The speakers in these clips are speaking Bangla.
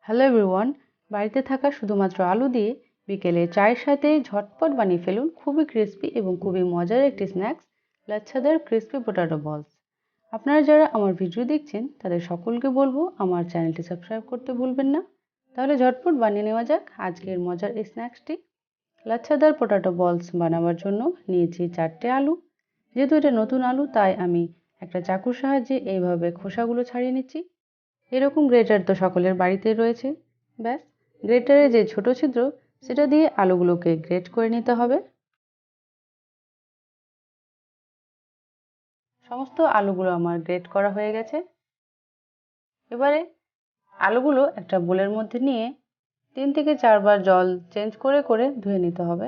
হ্যালো এভরিওয়ান, বাড়িতে থাকা শুধুমাত্র আলু দিয়ে বিকেলে চায়ের সাথে ঝটপট বানিয়ে ফেলুন খুবই ক্রিস্পি এবং খুবই মজার একটি স্ন্যাক্স, লাচ্ছাদার ক্রিস্পি পোটাটো বলস। আপনারা যারা আমার ভিডিও দেখছেন তাদের সকলকে বলবো আমার চ্যানেলটি সাবস্ক্রাইব করতে ভুলবেন না। তাহলে ঝটপট বানিয়ে নেওয়া যাক আজকের মজার এই স্ন্যাক্সটি। লাচ্ছাদার পোটাটো বলস বানাবার জন্য নিয়েছি 4টে আলু। যেহেতু এটা নতুন আলু তাই আমি একটা চাকুর সাহায্যে এইভাবে খোসাগুলো ছাড়িয়ে নিচ্ছি। এরকম গ্রেটার তো সকলের বাড়িতেই রয়েছে। ব্যাস, গ্রেটারে যে ছোট ছিদ্র সেটা দিয়ে আলুগুলোকে গ্রেট করে নিতে হবে। সমস্ত আলুগুলো আমার গ্রেট করা হয়ে গেছে। এবারে আলুগুলো একটা বোলের মধ্যে নিয়ে 3 থেকে 4 বার জল চেঞ্জ করে করে ধুয়ে নিতে হবে।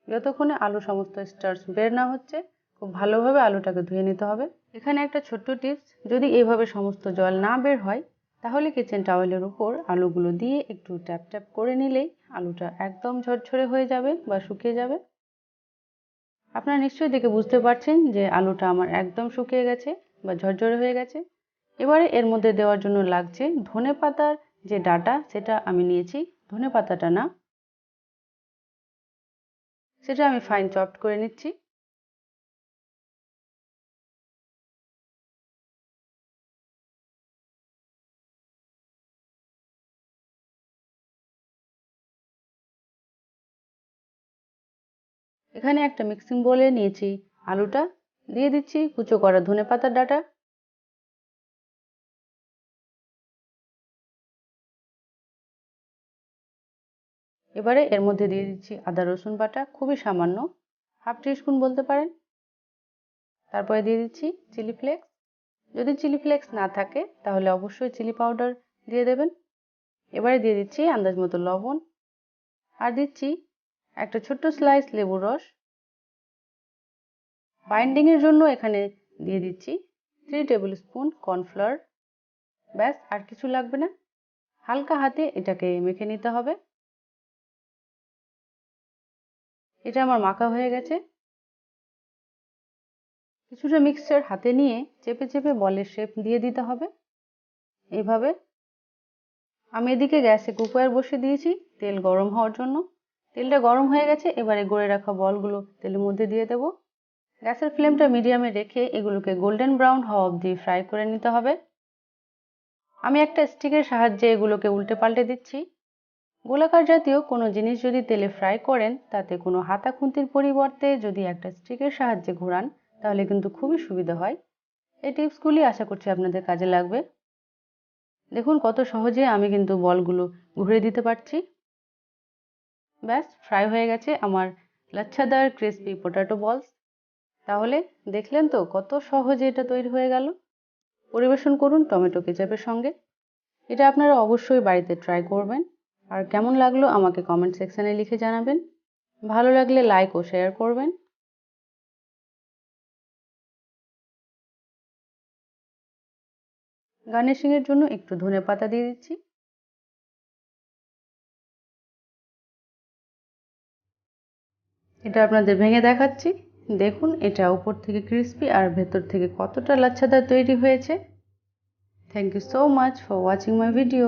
যতক্ষণে আলু সমস্ত স্টার্চ বের না হচ্ছে খুব ভালোভাবে আলুটাকে ধুয়ে নিতে হবে। এখানে একটা ছোট্ট টিপস, যদি এইভাবে সমস্ত জল না বের হয় তাহলে কিচেন টাওয়েলের উপর আলুগুলো দিয়ে একটু ট্যাপ ট্যাপ করে নিলেই আলুটা একদম ঝরঝরে হয়ে যাবে বা শুকিয়ে যাবে। আপনারা নিশ্চয়ই দেখে বুঝতে পারছেন যে আলুটা আমার একদম শুকিয়ে গেছে বা ঝরঝরে হয়ে গেছে। এবারে এর মধ্যে দেওয়ার জন্য লাগছে ধনেপাতার যে ডাঁটা, সেটা আমি নিয়েছি। ধনেপাতাটা না, সেটা আমি ফাইন চপড করে নিচ্ছি। এখানে একটা মিক্সিং বোলে নিয়েছি আলুটা, দিয়ে দিচ্ছি কুচো করা ধনেপাতার ডাঁটা। এবারে এর মধ্যে দিয়ে দিচ্ছি আদা রসুন বাটা, খুবই সামান্য, হাফ টিস্পুন বলতে পারেন। তারপরে দিয়ে দিচ্ছি চিলি ফ্লেক্স। যদি চিলি ফ্লেক্স না থাকে তাহলে অবশ্যই চিলি পাউডার দিয়ে দেবেন। এবারে দিয়ে দিচ্ছি আন্দাজ মতো লবণ, আর দিচ্ছি একটা ছোট্ট স্লাইস লেবুর রস। বাইন্ডিং এর জন্য এখানে দিয়ে দিচ্ছি 3 টেবিল স্পুন কর্নফ্লাওয়ার। ব্যাস, আর কিছু লাগবে না। হালকা হাতে এটাকে মেখে নিতে হবে। এটা আমার মাখা হয়ে গেছে। কিছুটা মিক্সচার হাতে নিয়ে চেপে চেপে বলের শেপ দিয়ে দিতে হবে এইভাবে। আমি এদিকে গ্যাসে কুকার বসিয়ে দিয়েছি তেল গরম হওয়ার জন্য। তেলটা গরম হয়ে গেছে, এবারে গড়ে রাখা বলগুলো তেলের মধ্যে দিয়ে দেবো। গ্যাসের ফ্লেমটা মিডিয়ামে রেখে এগুলোকে গোল্ডেন ব্রাউন হওয়া অবধি ফ্রাই করে নিতে হবে। আমি একটা স্টিকের সাহায্যে এগুলোকে উল্টে পাল্টে দিচ্ছি। গোলাকার জাতীয় কোনো জিনিস যদি তেলে ফ্রাই করেন তাতে কোনো হাতা খুন্তির পরিবর্তে যদি একটা স্টিকের সাহায্যে ঘোরান তাহলে কিন্তু খুবই সুবিধা হয়। এই টিপসগুলি আশা করছি আপনাদের কাজে লাগবে। দেখুন কত সহজে আমি কিন্তু বলগুলো ঘুরিয়ে দিতে পারছি। ব্যাস, ফ্রাই হয়ে গেছে আমার লাচ্ছাদার ক্রিসপি পোটাটো বলস। তাহলে দেখলেন তো কত সহজে এটা তৈরি হয়ে গেল। পরিবেশন করুন টমেটো কেচাপের সঙ্গে। এটা আপনারা অবশ্যই বাড়িতে ট্রাই করবেন। আর কেমন লাগলো আমাকে কমেন্ট সেকশনে লিখে জানাবেন। ভালো লাগলে লাইক ও শেয়ার করবেন। গার্নিশিং এর জন্য একটু ধনেপাতা দিয়ে দিচ্ছি। এটা আপনাদের ভেঙে দেখাচ্ছি। দেখুন এটা উপর থেকে ক্রিস্পি আর ভেতর থেকে কতটা লাচ্ছাদার তৈরি হয়েছে। Thank you so much for watching my video.